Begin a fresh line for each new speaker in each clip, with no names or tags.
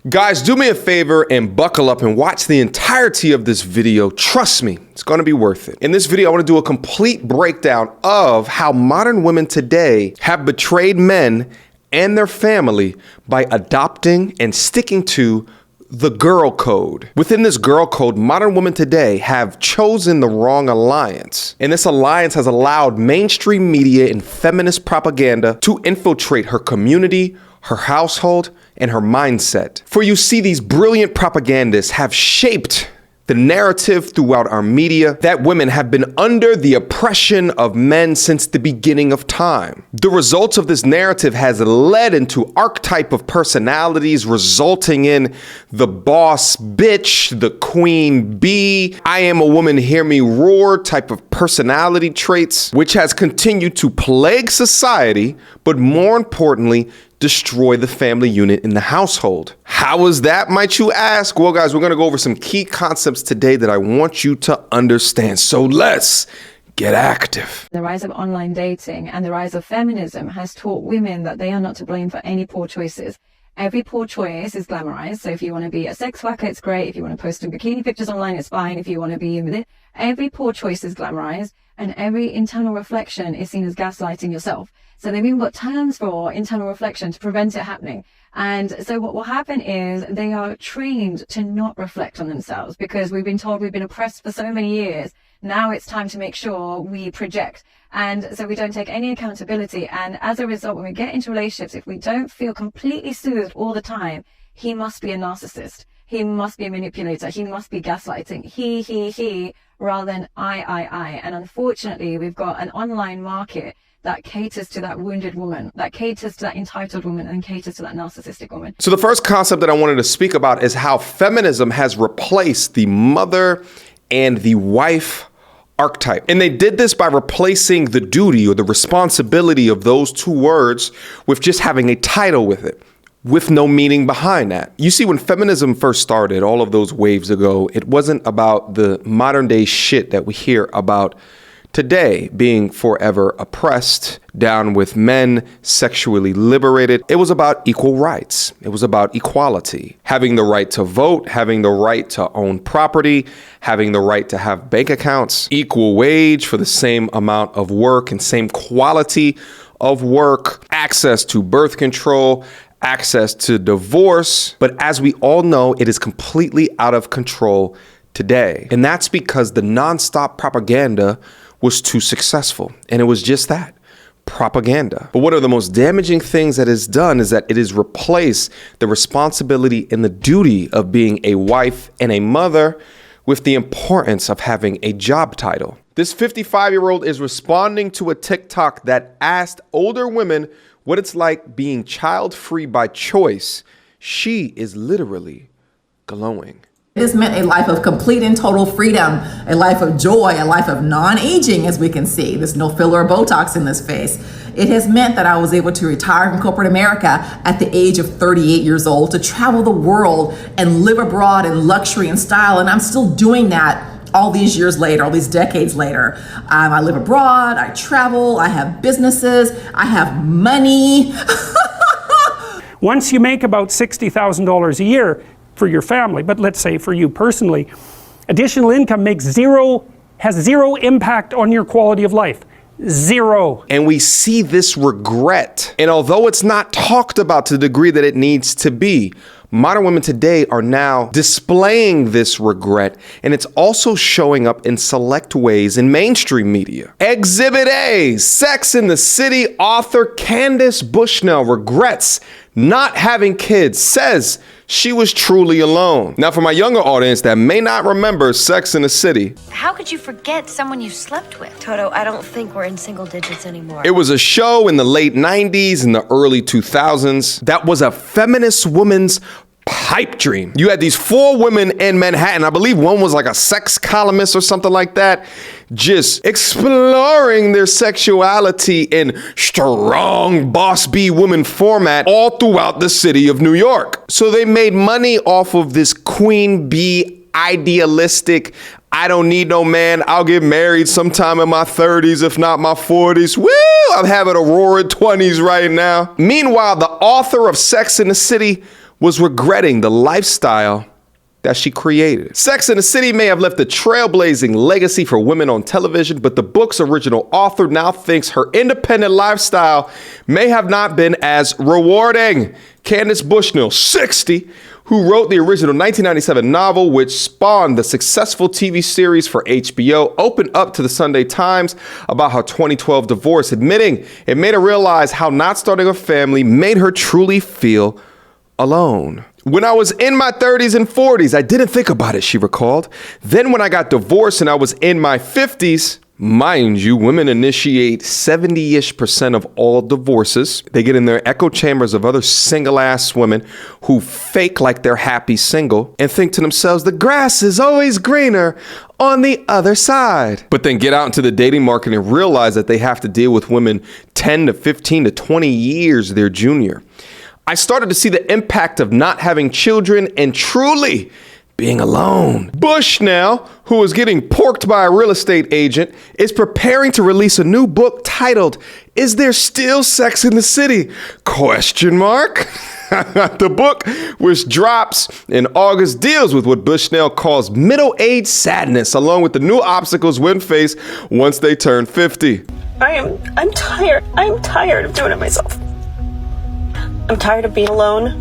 Guys, do me a favor and buckle up and watch the entirety of this video. Trust me, it's gonna be worth it. In this video, I wanna do a complete breakdown of how modern women today have betrayed men and their family by adopting and sticking to the girl code. Within this girl code, modern women today have chosen the wrong alliance. And this alliance has allowed mainstream media and feminist propaganda to infiltrate her community, her household, and her mindset. For you see, these brilliant propagandists have shaped the narrative throughout our media that women have been under the oppression of men since the beginning of time. The results of this narrative has led into archetype of personalities, resulting in the boss bitch, the queen bee, I am a woman, hear me roar type of personality traits, which has continued to plague society, but more importantly, destroy the family unit in the household. How is that, might you ask? Well, guys, we're gonna go over some key concepts today that I want you to understand. So let's get active.
The rise of online dating and the rise of feminism has taught women that they are not to blame for any poor choices. Every poor choice is glamorized. So if you want to be a sex worker, it's great. If you want to post some bikini pictures online, it's fine. If you want to be in with it, every poor choice is glamorized, and every internal reflection is seen as gaslighting yourself. So they've even got terms for internal reflection to prevent it happening. And so what will happen is they are trained to not reflect on themselves because we've been told we've been oppressed for so many years. Now it's time to make sure we project. And so we don't take any accountability. And as a result, when we get into relationships, if we don't feel completely soothed all the time, he must be a narcissist. He must be a manipulator. He must be gaslighting. He, rather than I. And unfortunately, we've got an online market that caters to that wounded woman, that caters to that entitled woman, and caters to that narcissistic woman.
So the first concept that I wanted to speak about is how feminism has replaced the mother and the wife archetype. And they did this by replacing the duty or the responsibility of those two words with just having a title with it, with no meaning behind that. You see, when feminism first started all of those waves ago, it wasn't about the modern day shit that we hear about today, being forever oppressed, down with men, sexually liberated. It was about equal rights. It was about equality, having the right to vote, having the right to own property, having the right to have bank accounts, equal wage for the same amount of work and same quality of work, access to birth control, access to divorce. But as we all know, it is completely out of control today. And that's because the nonstop propaganda was too successful. And it was just that, propaganda. But one of the most damaging things that it's done is that it has replaced the responsibility and the duty of being a wife and a mother with the importance of having a job title. This 55-year-old is responding to a TikTok that asked older women what it's like being child-free by choice. She is literally glowing.
It has meant a life of complete and total freedom, a life of joy, a life of non-aging, as we can see. There's no filler or Botox in this face. It has meant that I was able to retire from corporate America at the age of 38 years old, to travel the world and live abroad in luxury and style. And I'm still doing that all these years later, all these decades later. I live abroad, I travel, I have businesses, I have money.
Once you make about $60,000 a year, for your family, but let's say for you personally, additional income has zero impact on your quality of life. Zero.
And we see this regret. And although it's not talked about to the degree that it needs to be, modern women today are now displaying this regret, and it's also showing up in select ways in mainstream media. Exhibit A, Sex and the City author Candace Bushnell regrets not having kids, says she was truly alone. Now, for my younger audience that may not remember Sex and the City.
How could you forget someone you slept with? Toto, I don't think we're in single digits anymore.
It was a show in the late 90s and the early 2000s that was a feminist woman's pipe dream. You had these 4 women in Manhattan. I believe one was like a sex columnist or something like that, just exploring their sexuality in strong boss bee woman format all throughout the city of New York. So they made money off of this queen bee idealistic, I don't need no man, I'll get married sometime in my 30s, if not my 40s. Woo! I'm having a roaring 20s right now. Meanwhile, the author of Sex and the City was regretting the lifestyle that she created. Sex and the City may have left a trailblazing legacy for women on television, but the book's original author now thinks her independent lifestyle may have not been as rewarding. Candace Bushnell, 60, who wrote the original 1997 novel, which spawned the successful TV series for HBO, opened up to the Sunday Times about her 2012 divorce, admitting it made her realize how not starting a family made her truly feel alone. When I was in my 30s and 40s, I didn't think about it, she recalled. Then when I got divorced and I was in my 50s, mind you, women initiate 70-ish% of all divorces. They get in their echo chambers of other single-ass women who fake like they're happy single and think to themselves, the grass is always greener on the other side. But then get out into the dating market and realize that they have to deal with women 10 to 15 to 20 years their junior. I started to see the impact of not having children and truly being alone. Bushnell, who is getting porked by a real estate agent, is preparing to release a new book titled, Is There Still Sex in the City? The book, which drops in August, deals with what Bushnell calls middle-age sadness, along with the new obstacles women face once they turn 50.
I'm tired. I'm tired of doing it myself. I'm tired of being alone.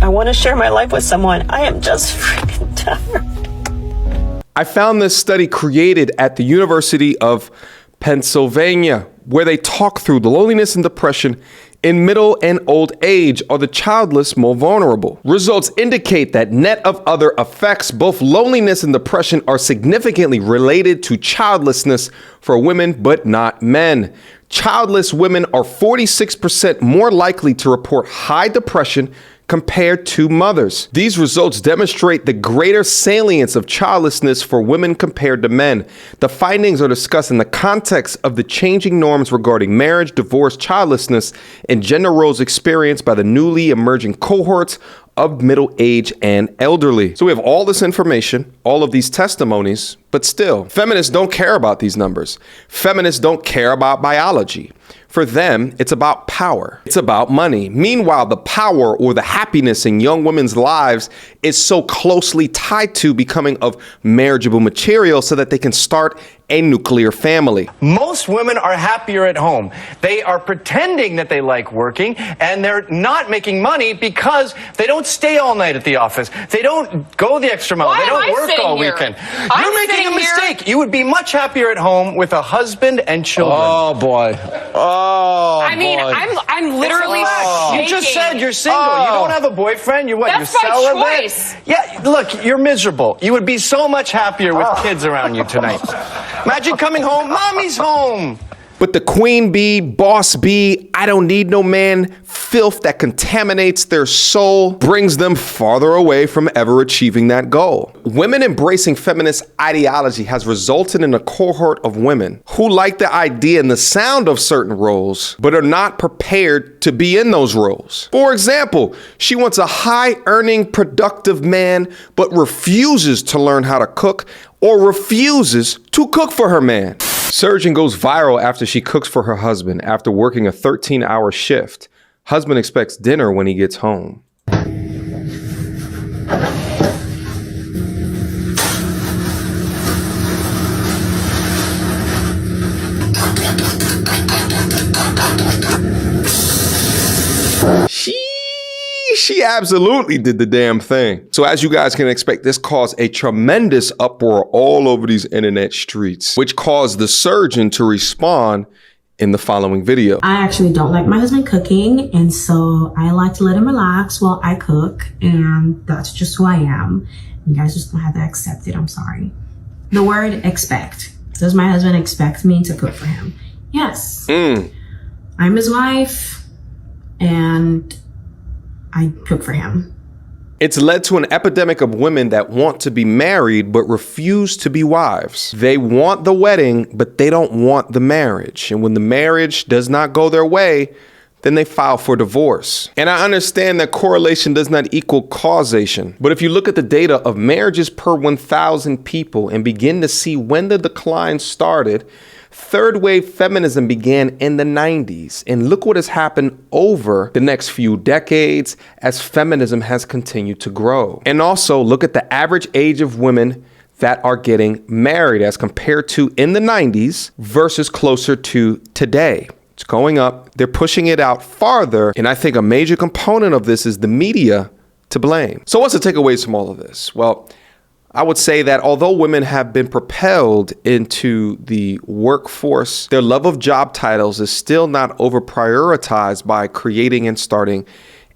I want to share my life with someone. I am just freaking tired.
I found this study created at the University of Pennsylvania, where they talk through the loneliness and depression in middle and old age. Are the childless more vulnerable? Results indicate that net of other effects, both loneliness and depression are significantly related to childlessness for women, but not men. Childless women are 46% more likely to report high depression compared to mothers. These results demonstrate the greater salience of childlessness for women compared to men. The findings are discussed in the context of the changing norms regarding marriage, divorce, childlessness, and gender roles experienced by the newly emerging cohorts of middle age and elderly. So we have all this information, all of these testimonies, but still, feminists don't care about these numbers. Feminists don't care about biology. For them, it's about power. It's about money. Meanwhile, the power or the happiness in young women's lives is so closely tied to becoming of marriageable material so that they can start a nuclear family.
Most women are happier at home. They are pretending that they like working, and they're not making money because they don't stay all night at the office. They don't go the extra mile. They don't work all weekend. You're making a mistake. You would be much happier at home with a husband and children.
Oh boy. Oh,
I mean,
boy.
I'm literally shaking.
You just said you're single. You don't have a boyfriend. You're what?
That's
you're
my
celibate?
choice.
Yeah, look, you're miserable. You would be so much happier with kids around you tonight. Imagine coming home, mommy's home.
But the queen bee, boss bee, I don't need no man filth that contaminates their soul brings them farther away from ever achieving that goal. Women embracing feminist ideology has resulted in a cohort of women who like the idea and the sound of certain roles, but are not prepared to be in those roles. For example, she wants a high-earning, productive man, but refuses to learn how to cook or refuses to cook for her man. Surgeon goes viral after she cooks for her husband after working a 13-hour shift. Husband expects dinner when he gets home. She absolutely did the damn thing. So as you guys can expect, this caused a tremendous uproar all over these internet streets, which caused the surgeon to respond in the following video.
I actually don't like my husband cooking, and so I like to let him relax while I cook, and that's just who I am. You guys just gonna have to accept it. I'm sorry. The word expect. Does my husband expect me to cook for him? Yes. I'm his wife, and I cook for him.
It's led to an epidemic of women that want to be married but refuse to be wives. They want the wedding, but they don't want the marriage. And when the marriage does not go their way, then they file for divorce. And I understand that correlation does not equal causation. But if you look at the data of marriages per 1,000 people and begin to see when the decline started, Third wave feminism began in the 90s, and look what has happened over the next few decades as feminism has continued to grow. And also look at the average age of women that are getting married as compared to in the 90s versus closer to today. It's going up. They're pushing it out farther. And I think a major component of this is the media to blame. So what's the takeaways from all of this? Well, I would say that although women have been propelled into the workforce, their love of job titles is still not over prioritized by creating and starting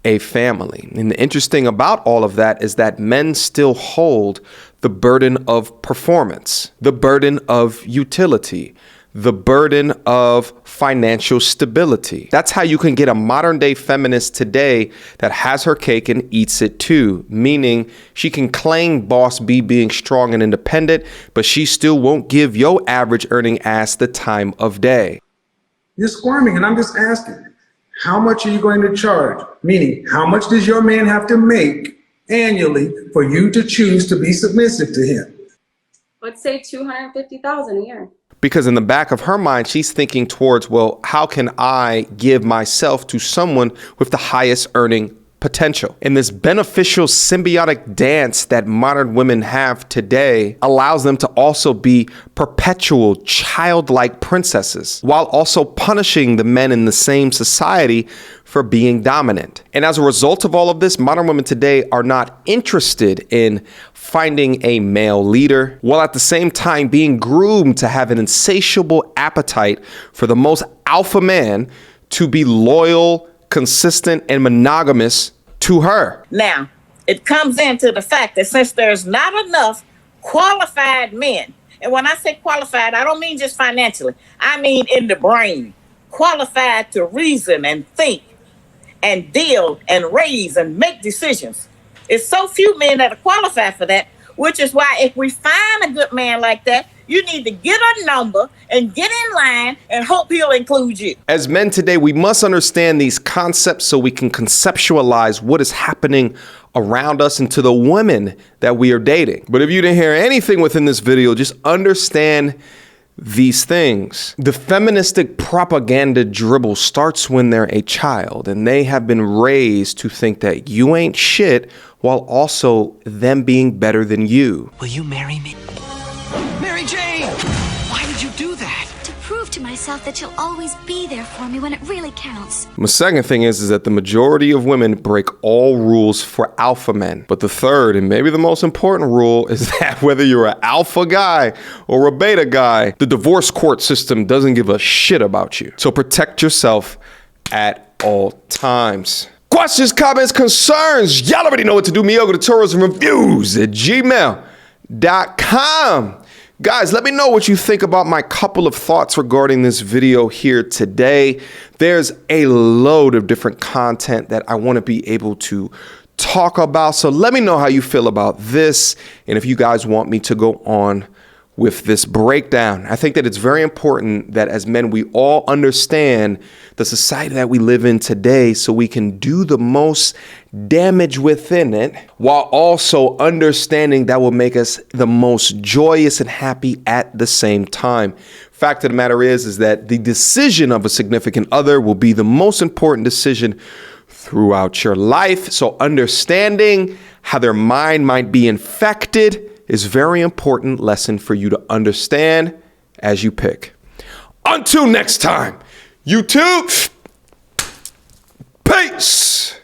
a family. And the interesting about all of that is that men still hold the burden of performance, the burden of utility, the burden of financial stability. That's how you can get a modern day feminist today that has her cake and eats it too, meaning she can claim boss B being strong and independent, but she still won't give your average earning ass the time of day.
You're squirming, and I'm just asking, how much are you going to charge? Meaning, how much does your man have to make annually for you to choose to be submissive to him?
Let's say $250,000 a year.
Because in the back of her mind, she's thinking towards, well, how can I give myself to someone with the highest earning potential? And this beneficial symbiotic dance that modern women have today allows them to also be perpetual childlike princesses while also punishing the men in the same society for being dominant. And as a result of all of this, modern women today are not interested in finding a male leader, while at the same time being groomed to have an insatiable appetite for the most alpha man to be loyal, consistent, and monogamous to her.
Now, it comes into the fact that since there's not enough qualified men, and when I say qualified, I don't mean just financially, I mean in the brain, qualified to reason and think and deal and raise and make decisions. It's so few men that are qualified for that, which is why if we find a good man like that, you need to get a number and get in line and hope he'll include you.
As men today, we must understand these concepts so we can conceptualize what is happening around us and to the women that we are dating. But if you didn't hear anything within this video, just understand these things. The feministic propaganda dribble starts when they're a child and they have been raised to think that you ain't shit while also them being better than you.
Will you marry me? Mary Jane! Why did you do that?
To prove to myself that you'll always be there for me when it really counts.
My second thing is that the majority of women break all rules for alpha men. But the third and maybe the most important rule is that whether you're an alpha guy or a beta guy, the divorce court system doesn't give a shit about you. So protect yourself at all times. Questions, comments, concerns, y'all already know what to do. Mediocre tutorials and reviews at gmail.com. Guys, let me know what you think about my couple of thoughts regarding this video here today. There's a load of different content that I want to be able to talk about. So let me know how you feel about this. And if you guys want me to go on with this breakdown. I think that it's very important that as men, we all understand the society that we live in today so we can do the most damage within it while also understanding that will make us the most joyous and happy at the same time. Fact of the matter is that the decision of a significant other will be the most important decision throughout your life. So understanding how their mind might be infected is a very important lesson for you to understand as you pick. Until next time, YouTube, peace.